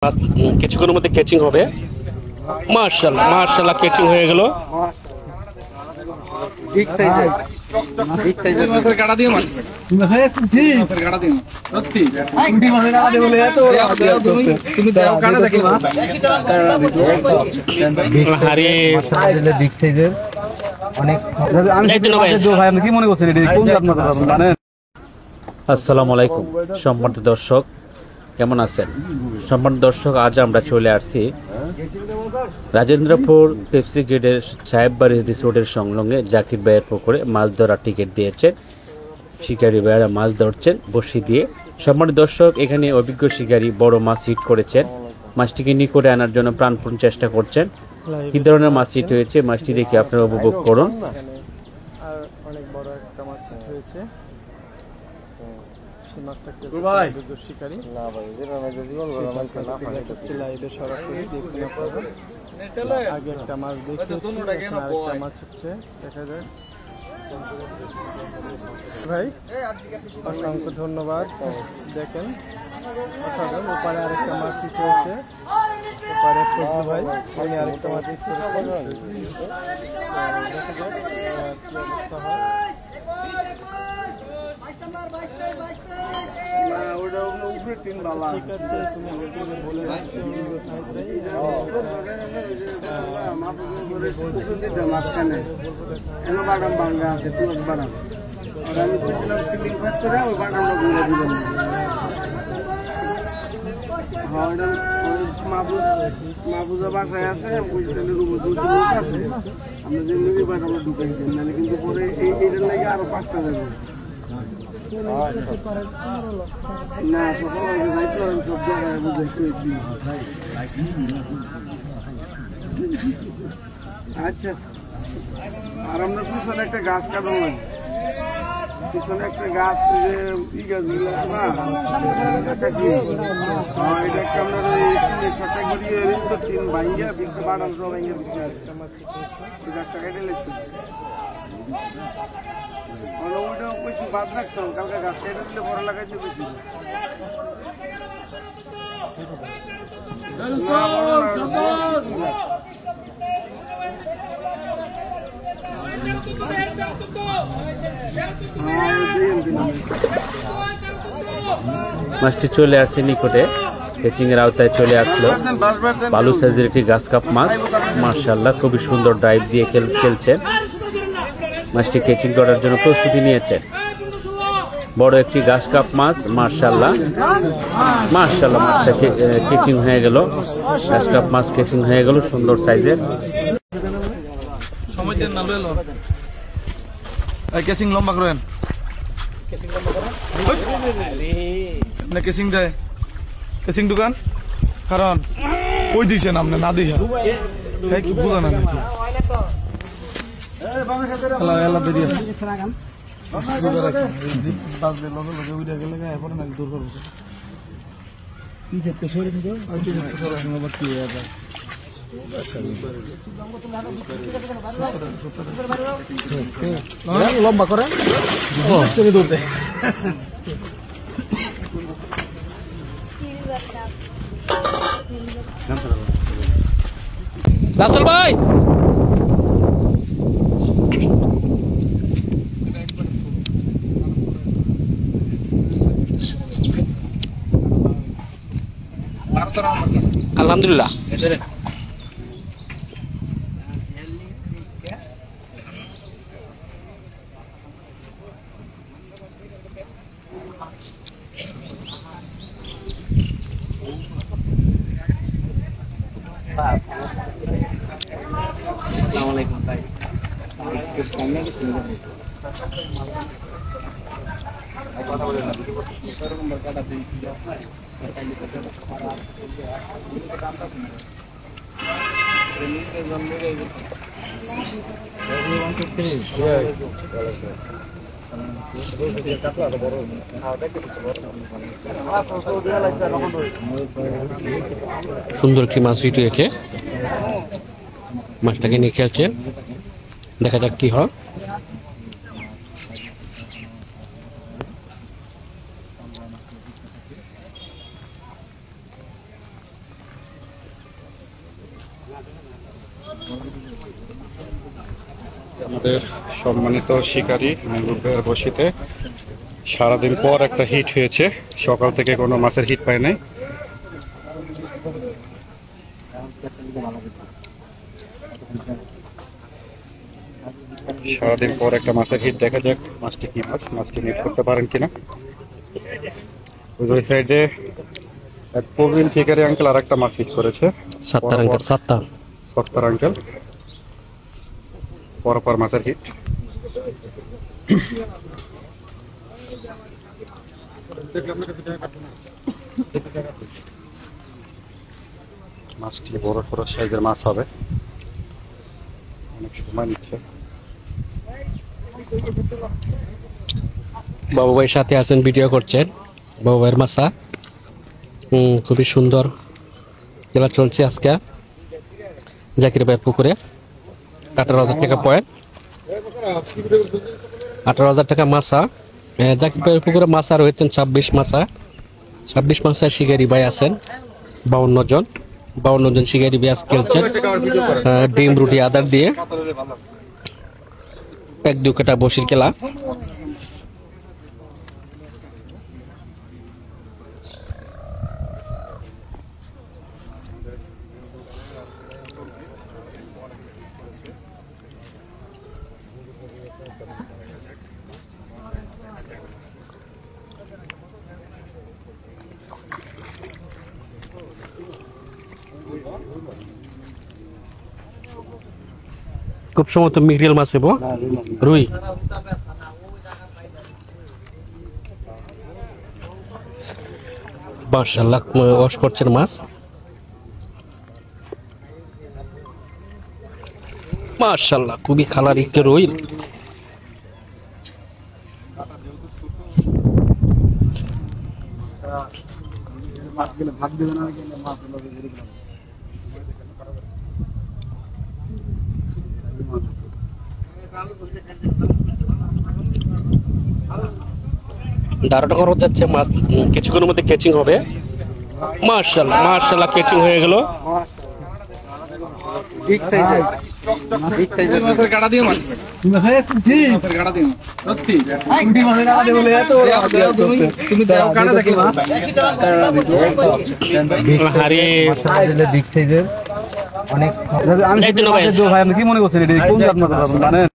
মাছ কিছুক্ষণের মধ্যে ক্যাচিং হবে। মাশাআল্লাহ মাশাআল্লাহ ক্যাচিং হয়ে গেল। ঠিক সাইজে ঠিক সাইজে মাছের কাটা দিয়ে মাছ মাছের কাটা দিয়ে সত্যি কুটি মাছের কাটা দিয়ে বলে এত তুমি দাও কাটা দেখি মাছ আরে মাছের বিগ সাইজের অনেক আমি ভাই আপনি কি মনে করছেন এটা কোন জাত মাছ জানেন? আসসালামু আলাইকুম সম্মানিত দর্শক, কেমন আছেন? সম্মানিত দর্শক, আজ আমরা চলে আসছি রাজেন্দ্রপুর পেপসি গেটের সাহেববাড়ি রোডের সংলগ্নে জাকির ভাইয়ের পুকুরে মাছ ধরার টিকিট দিয়েছেন। শিকারী ভাইয়েরা মাছ ধরছেন বড়শি দিয়ে। সম্মানিত দর্শক, এখানে অভিজ্ঞ শিকারী বড় মাছ হিট করেছেন। মাছটিকে নিকটে আনার জন্য প্রাণপণ চেষ্টা করছেন। কি ধরনের মাছ হিট হয়েছে মাছটি দেখে আপনারা উপভোগ করুন। অনেক বড় একটা মাছ হিট হয়েছে। আগে একটা মাছ মাছ হচ্ছে দেখা যায়। ভাই অসংখ্য ধন্যবাদ। দেখেন ওপারে আরেকটা মাছ হিট হয়েছে। ওপারে ফজলু ভাই উনি আরেকটা মাছ হিট করেছেন। দেখা যাক কি অবস্থা হয়। ঠিক আছে, তুমি বলে রাখছি মাহবুজা বাসায় আছে আমরা যে নদী বাগানো ঢুকাইছি, নাহলে কিন্তু পরে এইটার লাগে আরো 5টা যাবে না। সকাল যাইতে সব জায়গায় বুঝাইতে। আচ্ছা, আর আমরা পিছনে একটা গাছ কাটানো লাগে, পিছনে একটা গাছ যে ই গাছগুলো আছে না, এটা একটা আপনার ওই সাথে ঘুরিয়ে তিন ভাইঙ্গা বিক্রি বাড়ান সব ভাইঙ্গা বিক্রি আছে একটা কেটে লিখতে ওইটাও বেশি বাদ রাখতাম। কালকে গাছ কেটে দিলে বড় লাগাইতে বেশি মাছটি চলে আসছে নিকটে, ক্যাচিং এর আওতায় চলে আসলো। বালু সাইজের একটি গাছ কাপ মাছ। মাশাআল্লাহ খুবই সুন্দর ড্রাইভ দিয়ে খেলছেন। মাছটি ক্যাচিং করার জন্য প্রস্তুতি নিয়েছেন। বড় একটি গাছ কাপ মাছ। মাশাআল্লাহ মাশাআল্লাহ মাছটা ক্যাচিং হয়ে গেল। গাছ কাপ মাছ ক্যাচিং হয়ে গেল সুন্দর সাইজের। কেসিং লম্বা করেন, কেসিং দেয় কেসিং দোকান কারণ ওই দিছেন আপনি না দিয়া কি বুঝা না লম্বা করে রাসেল ভাই আলহামদুলিল্লাহ। সুন্দর একটি মাছ হিট হয়েছে। মাছটাকে নিয়ে খেলছে, দেখা যাক কি হয়। আমাদের সম্মানিত শিকারী মেহবুব ভাইয়ের বশিতে সারাদিন পর একটা হিট হয়েছে। সকাল থেকে কোনো মাছের হিট পায় নাই। সারাদিন পর একটা মাছের হিট, দেখা যাক মাছটি কি মাছ, মাছটি হিট করতে পারেন কিনা। ওই সাইডে এক প্রবীণ শিকারী আঙ্কেল আর একটা মাছ হিট করেছে। সত্তর আঙ্কেল পরপর মাছের হিট। মাছটি বড় সড়ো সাইজের মাছ হবে, অনেক সময় নিচ্ছে। বাবু ভাই সাথে আছেন, ভিডিও করছেন। বাবু ভাইয়ের মাছা খুবই সুন্দর খেলা চলছে আজকে জাকির ভাই পুকুরে। 18,000 টাকা পয়েন্ট, 18,000 টাকা মাছা। জাকির ভাইয়ের পুকুরে মাছা রয়েছেন 26 মাছা। 26 মাছায় শিকারি ভাই আছেন 52 জন শিকারি ভাই আজ খেলছেন। ডিম রুটি আদার দিয়ে 1-2 কাটা বসির খেলা। খুব সময় তো মিগরিয়াল মাছ এবো, রুই। মাশাআল্লাহ ওয়াশ করছেন মাছ। মাশাআল্লাহ খুবই খালার একটি রুই। দারুণ করা যাচ্ছে মাছ, কিছুক্ষণের মধ্যে ক্যাচিং হবে। মাশাআল্লাহ মাশাআল্লাহ ক্যাচিং হয়ে গেল। গাড়া দিয়ে মাছ, মাছের গাড়া দিয়ে সত্যি তুমি যাও গাড়া দেখি আরে অনেক। আমি কি মনে করছেন এটা কোন জাত মাছ জানেন?